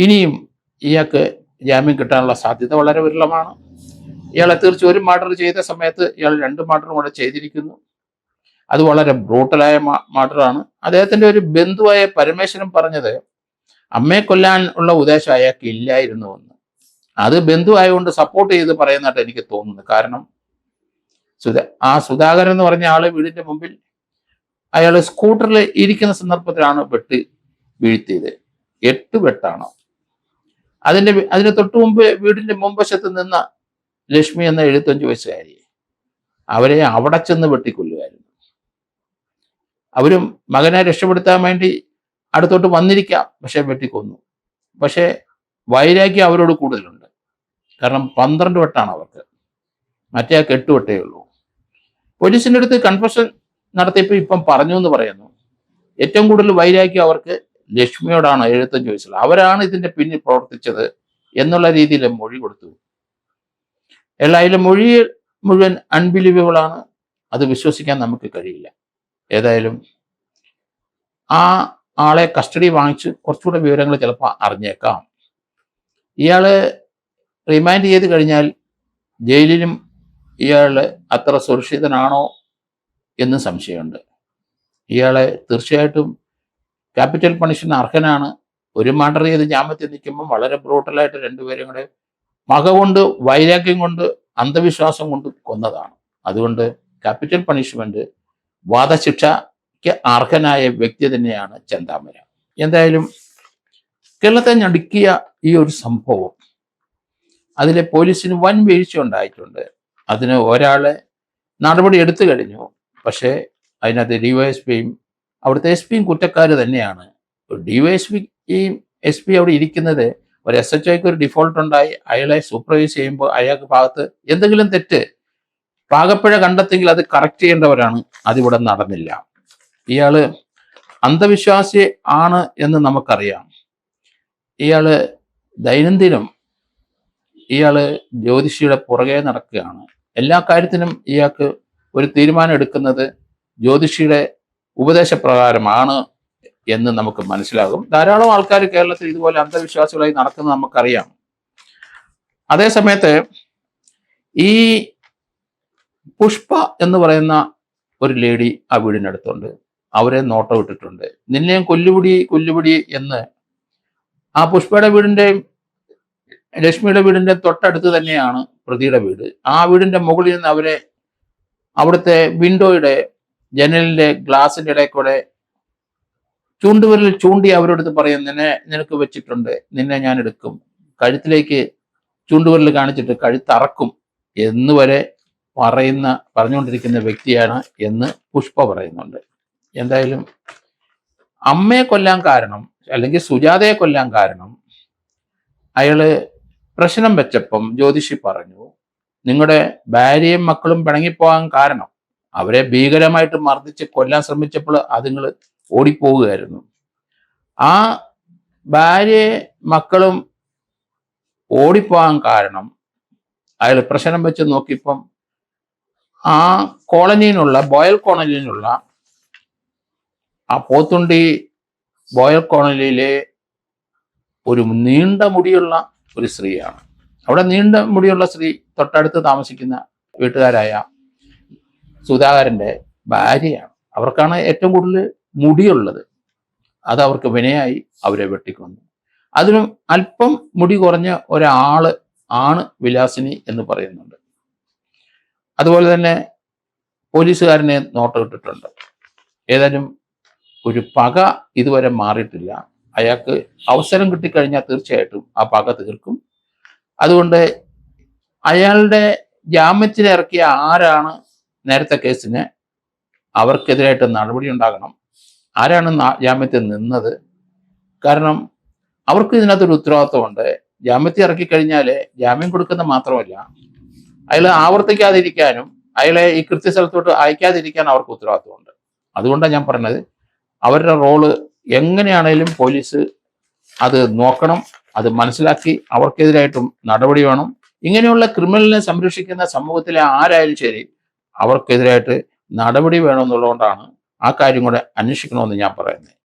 ഇനിയും ഇയാൾക്ക് ജാമ്യം കിട്ടാനുള്ള സാധ്യത വളരെ വിരളമാണ്. ഇയാളെ തീർച്ച ഒരു മർഡർ ചെയ്ത സമയത്ത് ഇയാൾ 2 മർഡറും കൂടെ ചെയ്തിരിക്കുന്നു. അത് വളരെ ബ്രൂട്ടലായ മർഡറാണ്. അദ്ദേഹത്തിന്റെ ഒരു ബന്ധുവായ പരമേശ്വരൻ പറഞ്ഞത് അമ്മയെ കൊല്ലാൻ ഉള്ള ഉദ്ദേശം അയാൾക്ക് ഇല്ലായിരുന്നു എന്ന്. അത് ബന്ധു ആയതുകൊണ്ട് സപ്പോർട്ട് ചെയ്ത് പറയുന്നതായിട്ട് എനിക്ക് തോന്നുന്നു. കാരണം സുധാകരൻ എന്ന് പറഞ്ഞ ആള് വീടിന്റെ മുമ്പിൽ അയാൾ സ്കൂട്ടറിൽ ഇരിക്കുന്ന സന്ദർഭത്തിലാണ് വെട്ട് വീഴ്ത്തിയത്. 8 വെട്ടാണ്. അതിന് തൊട്ടു മുമ്പ് വീടിന്റെ മുൻവശത്ത് നിന്ന ലക്ഷ്മി എന്ന 75 വയസ്സുകാരി അവരെ അവിടെ ചെന്ന് വെട്ടിക്കൊല്ലുകയായിരുന്നു. അവരും മകനെ രക്ഷപ്പെടുത്താൻ വേണ്ടി അടുത്തോട്ട് വന്നിരിക്കാം, പക്ഷെ വെട്ടിക്കൊന്നു. പക്ഷെ വൈരാഗ്യം അവരോട് കൂടുതലുണ്ട്. കാരണം 12 വെട്ടാണ് അവർക്ക്, മറ്റേ ആൾക്ക് 8 വെട്ടേ ഉള്ളൂ. പോലീസിന്റെ അടുത്ത് കൺഫഷൻ നടത്തിയപ്പോൾ ഇപ്പം പറഞ്ഞു എന്ന് പറയുന്നു. ഏറ്റവും കൂടുതൽ വൈരാഗ്യം അവർക്ക് ലക്ഷ്മിയോടാണ്. 75 വയസ്സുള്ള അവരാണ് ഇതിന്റെ പിന്നിൽ പ്രവർത്തിച്ചത് എന്നുള്ള രീതിയിൽ മൊഴി കൊടുത്തു. എല്ലായാലും മൊഴി മുഴുവൻ അൺബിലീവബിൾ ആണ്. അത് വിശ്വസിക്കാൻ നമുക്ക് കഴിയില്ല. ഏതായാലും ആ ആളെ കസ്റ്റഡി വാങ്ങിച്ച് കുറച്ചുകൂടെ വിവരങ്ങൾ ചിലപ്പോൾ അറിഞ്ഞേക്കാം. ഇയാള് റിമാൻഡ് ചെയ്ത് കഴിഞ്ഞാൽ ജയിലിലും ഇയാൾ അത്ര സുരക്ഷിതനാണോ എന്ന് സംശയമുണ്ട്. ഇയാളെ തീർച്ചയായിട്ടും ക്യാപിറ്റൽ പണിഷ്മെന്റ് അർഹനാണ്. ഒരു മർഡർ ചെയ്ത് ജാമ്യത്തിൽ നിൽക്കുമ്പോൾ വളരെ ബ്രൂട്ടലായിട്ട് 2 പേരും കൂടെ പക കൊണ്ട്, വൈരാഗ്യം കൊണ്ട്, അന്ധവിശ്വാസം കൊണ്ട് കൊന്നതാണ്. അതുകൊണ്ട് ക്യാപിറ്റൽ പണിഷ്മെന്റ്, വധശിക്ഷയ്ക്ക് അർഹനായ വ്യക്തി തന്നെയാണ് ചെന്താമര. എന്തായാലും കേരളത്തെ ഞടുക്കിയ ഈ ഒരു സംഭവം, അതിലെ പോലീസിന് വൻ വീഴ്ച ഉണ്ടായിട്ടുണ്ട്. അതിന് ഒരാളെ നടപടി എടുത്തു കഴിഞ്ഞു. പക്ഷേ അതിനകത്ത് ഡിവൈഎസ്പിയും അവിടുത്തെ എസ് പിയും കുറ്റക്കാർ തന്നെയാണ്. ഡിവൈഎസ്പിയും എസ് പി അവിടെ ഇരിക്കുന്നത് ഒരു SHOയ്ക്ക് ഒരു ഡിഫോൾട്ട് ഉണ്ടായി അയാളെ സൂപ്പർവൈസ് ചെയ്യുമ്പോൾ അയാൾക്ക് ഭാഗത്ത് എന്തെങ്കിലും തെറ്റ്, പാകപ്പിഴ കണ്ടെത്തിയെങ്കിൽ അത് കറക്റ്റ് ചെയ്യേണ്ടവരാണ്. അതിവിടെ നടന്നില്ല. ഇയാള് അന്ധവിശ്വാസി ആണ് എന്ന് നമുക്കറിയാം. ഇയാള് ദൈനംദിനം ഇയാള് ജ്യോതിഷിയുടെ പുറകെ നടക്കുകയാണ്. എല്ലാ കാര്യത്തിനും ഇയാൾക്ക് ഒരു തീരുമാനം എടുക്കുന്നത് ജ്യോതിഷിയുടെ ഉപദേശപ്രകാരമാണ് എന്ന് നമുക്ക് മനസ്സിലാകും. ധാരാളം ആൾക്കാർ കേരളത്തിൽ ഇതുപോലെ അന്ധവിശ്വാസികളായി നടക്കുന്നത് നമുക്കറിയാം. അതേസമയത്ത് ഈ പുഷ്പ എന്ന് പറയുന്ന ഒരു ലേഡി ആ വീടിനടുത്തുണ്ട്. അവരെ നോട്ടം ഇട്ടിട്ടുണ്ട്. നിന്നെയും കൊല്ലുപിടി എന്ന്. ആ പുഷ്പയുടെ വീടിന്റെയും ലക്ഷ്മിയുടെ വീടിന്റെ തൊട്ടടുത്ത് തന്നെയാണ് പ്രതിയുടെ വീട്. ആ വീടിന്റെ മുകളിൽ നിന്ന് അവരെ അവിടുത്തെ വിൻഡോയുടെ ജനലിന്റെ ഗ്ലാസിന്റെ ഇടയിൽ കൂടെ ചൂണ്ടുവിരൽ ചൂണ്ടി അവരോടത്ത് പറയും, നിനക്ക് വെച്ചിട്ടുണ്ട്, നിന്നെ ഞാൻ എടുക്കും, കഴുത്തിലേക്ക് ചൂണ്ടുവിരൽ കാണിച്ചിട്ട് കഴുത്തറക്കും എന്ന് വരെ പറഞ്ഞുകൊണ്ടിരിക്കുന്ന വ്യക്തിയാണ് എന്ന് പുഷ്പ പറയുന്നുണ്ട്. എന്തായാലും അമ്മയെ കൊല്ലാൻ കാരണം, അല്ലെങ്കിൽ സുജാതയെ കൊല്ലാൻ കാരണം, അയാള് പ്രശ്നം വെച്ചപ്പം ജ്യോതിഷി പറഞ്ഞു, നിങ്ങളുടെ ഭാര്യയും മക്കളും പിണങ്ങിപ്പോകാൻ കാരണം അവരെ ഭീകരമായിട്ട് മർദ്ദിച്ച് കൊല്ലാൻ ശ്രമിച്ചപ്പോൾ അതുങ്ങൾ ഓടിപ്പോവുകയായിരുന്നു. ആ ഭാര്യയെ മക്കളും ഓടിപ്പോകാൻ കാരണം അയാൾ പ്രശ്നം വെച്ച് നോക്കിയപ്പം ആ ബോയൽ കോളനിയിലുള്ള ആ പോത്തുണ്ടി ബോയൽ കോളനിയിലെ ഒരു നീണ്ട മുടിയുള്ള ഒരു സ്ത്രീയാണ്. അവിടെ നീണ്ട മുടിയുള്ള സ്ത്രീ തൊട്ടടുത്ത് താമസിക്കുന്ന വീട്ടുകാരായ സുധാകരന്റെ ഭാര്യയാണ്. അവർക്കാണ് ഏറ്റവും കൂടുതൽ മുടിയുള്ളത്. അത് അവർക്ക് വിനയായി അവരെ വെട്ടിക്കൊന്നു. അതിനും അല്പം മുടി കുറഞ്ഞ ഒരാള് ആണ് വിലാസിനി എന്ന് പറയുന്നുണ്ട്. അതുപോലെ തന്നെ പോലീസുകാരനെ നോട്ടം ഇട്ടിട്ടുണ്ട്. ഏതായാലും ഒരു പക ഇതുവരെ മാറിയിട്ടില്ല. അയാൾക്ക് അവസരം കിട്ടിക്കഴിഞ്ഞാൽ തീർച്ചയായിട്ടും ആ പക തീർക്കും. അതുകൊണ്ട് അയാളുടെ ജാമ്യത്തിന് ഇറക്കിയ ആരാണ് നേരത്തെ കേസിന്, അവർക്കെതിരായിട്ട് നടപടി ഉണ്ടാകണം. ആരാണ് ജാമ്യത്തിൽ നിന്നത്? കാരണം അവർക്ക് ഇതിനകത്തൊരു ഉത്തരവാദിത്വമുണ്ട്. ജാമ്യത്തിൽ ഇറക്കി കഴിഞ്ഞാൽ ജാമ്യം കൊടുക്കുന്ന മാത്രമല്ല, അയാൾ ആവർത്തിക്കാതിരിക്കാനും അയാളെ ഈ കൃത്യസ്ഥലത്തോട്ട് അയക്കാതിരിക്കാൻ അവർക്ക് ഉത്തരവാദിത്വമുണ്ട്. അതുകൊണ്ടാണ് ഞാൻ പറഞ്ഞത്, അവരുടെ റോള് എങ്ങനെയാണേലും പോലീസ് അത് നോക്കണം, അത് മനസ്സിലാക്കി അവർക്കെതിരായിട്ടും നടപടി വേണം. ഇങ്ങനെയുള്ള ക്രിമിനലിനെ സംരക്ഷിക്കുന്ന സമൂഹത്തിലെ ആരായാലും ശരി, അവർക്കെതിരായിട്ട് നടപടി വേണമെന്നുള്ളതുകൊണ്ടാണ് ആ കാര്യം കൂടെ അന്വേഷിക്കണമെന്ന് ഞാൻ പറയുന്നത്.